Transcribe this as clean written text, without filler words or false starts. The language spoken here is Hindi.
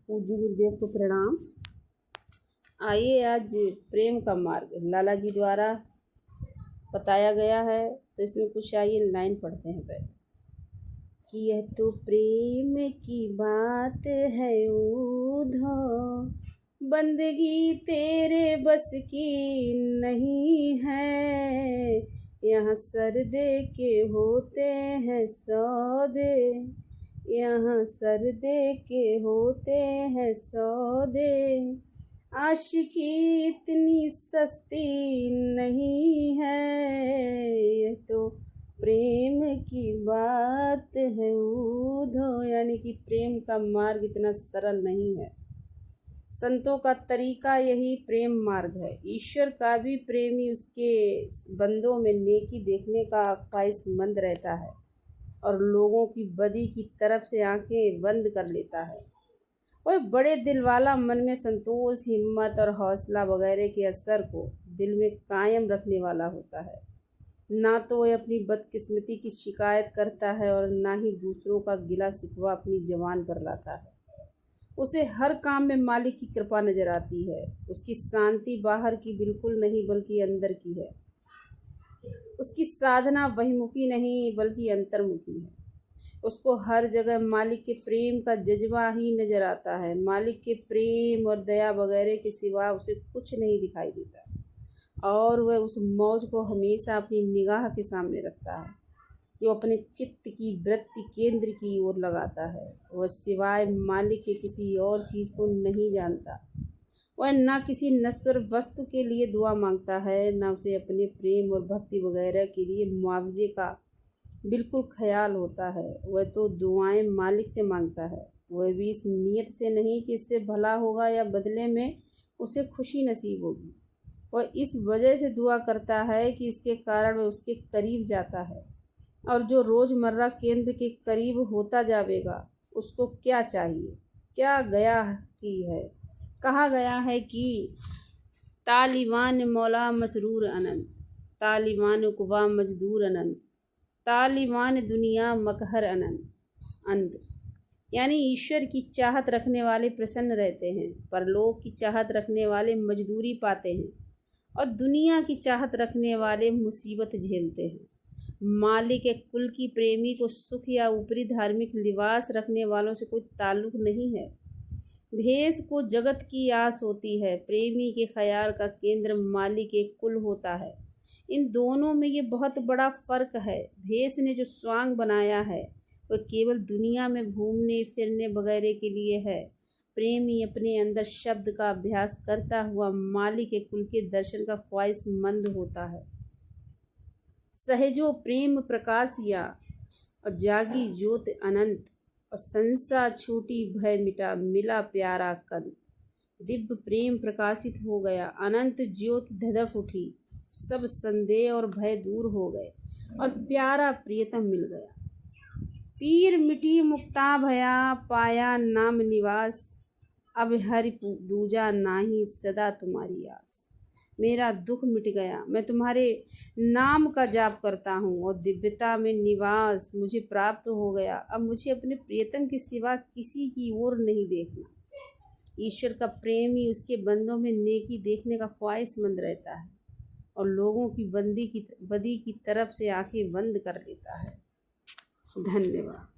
पूज्य गुरुदेव को प्रणाम। आइए आज प्रेम का मार्ग लाला जी द्वारा बताया गया है, तो इसमें कुछ आइए लाइन पढ़ते हैं पहले कि यह तो प्रेम की बात है उधो, बंदगी तेरे बस की नहीं है। यहाँ सर दे के होते हैं सौदे, यहाँ सर दे के होते हैं सौदे। आशिकी इतनी सस्ती नहीं है, यह तो प्रेम की बात है उधो। यानी कि प्रेम का मार्ग इतना सरल नहीं है। संतों का तरीका यही प्रेम मार्ग है। ईश्वर का भी प्रेमी उसके बंदों में नेकी देखने का ख्वाहिशमंद रहता है और लोगों की बदी की तरफ से आंखें बंद कर लेता है। वह बड़े दिल वाला मन में संतोष, हिम्मत और हौसला वगैरह के असर को दिल में कायम रखने वाला होता है। ना तो वह अपनी बदकिस्मती की शिकायत करता है और ना ही दूसरों का गिला शिकवा अपनी ज़बान पर लाता है। उसे हर काम में मालिक की कृपा नजर आती है। उसकी शांति बाहर की बिल्कुल नहीं बल्कि अंदर की है। उसकी साधना बहिमुखी नहीं बल्कि अंतर्मुखी है। उसको हर जगह मालिक के प्रेम का जज्बा ही नजर आता है। मालिक के प्रेम और दया वगैरह के सिवा उसे कुछ नहीं दिखाई देता और वह उस मौज को हमेशा अपनी निगाह के सामने रखता है जो अपने चित्त की वृत्ति केंद्र की ओर लगाता है। वह सिवाय मालिक के किसी और चीज़ को नहीं जानता। वह ना किसी नश्वर वस्तु के लिए दुआ मांगता है, ना उसे अपने प्रेम और भक्ति वगैरह के लिए मुआवजे का बिल्कुल ख्याल होता है। वह तो दुआएं मालिक से मांगता है, वह भी इस नीयत से नहीं कि इससे भला होगा या बदले में उसे खुशी नसीब होगी। वह इस वजह से दुआ करता है कि इसके कारण वह उसके करीब जाता है। और जो रोज़मर्रा केंद्र के करीब होता जाएगा उसको क्या चाहिए, क्या गया की है। कहा गया है कि तालिबान मौला मसरूर अनंत, तालिबान उकबा मजदूर अनंत, तालिबान दुनिया मकहर अंत। यानी ईश्वर की चाहत रखने वाले प्रसन्न रहते हैं, परलोक की चाहत रखने वाले मजदूरी पाते हैं और दुनिया की चाहत रखने वाले मुसीबत झेलते हैं। मालिक के कुल की प्रेमी को सुख या ऊपरी धार्मिक लिबास रखने वालों से कोई ताल्लुक नहीं है। भेष को जगत की आस होती है, प्रेमी के ख्याल का केंद्र मालिक के कुल होता है। इन दोनों में ये बहुत बड़ा फ़र्क है। भेष ने जो स्वांग बनाया है वह केवल दुनिया में घूमने फिरने वगैरह के लिए है। प्रेमी अपने अंदर शब्द का अभ्यास करता हुआ मालिक के कुल के दर्शन का ख्वाहिशमंद होता है। सहजो प्रेम प्रकाशिया और जागी ज्योत अनंत, और संसा छूटी भय मिटा मिला प्यारा कंत। दिव्य प्रेम प्रकाशित हो गया, अनंत ज्योत धधक उठी, सब संदेह और भय दूर हो गए और प्यारा प्रियतम मिल गया। पीर मिटी मुक्ता भया, पाया नाम निवास, अब हरि दूजा नाही सदा तुम्हारी आस। मेरा दुख मिट गया, मैं तुम्हारे नाम का जाप करता हूँ और दिव्यता में निवास मुझे प्राप्त हो गया। अब मुझे अपने प्रियतम के सिवा किसी की ओर नहीं देखना। ईश्वर का प्रेमी उसके बंदों में नेकी देखने का ख्वाहिशमंद रहता है और लोगों की बदी की तरफ से आंखें बंद कर लेता है। धन्यवाद।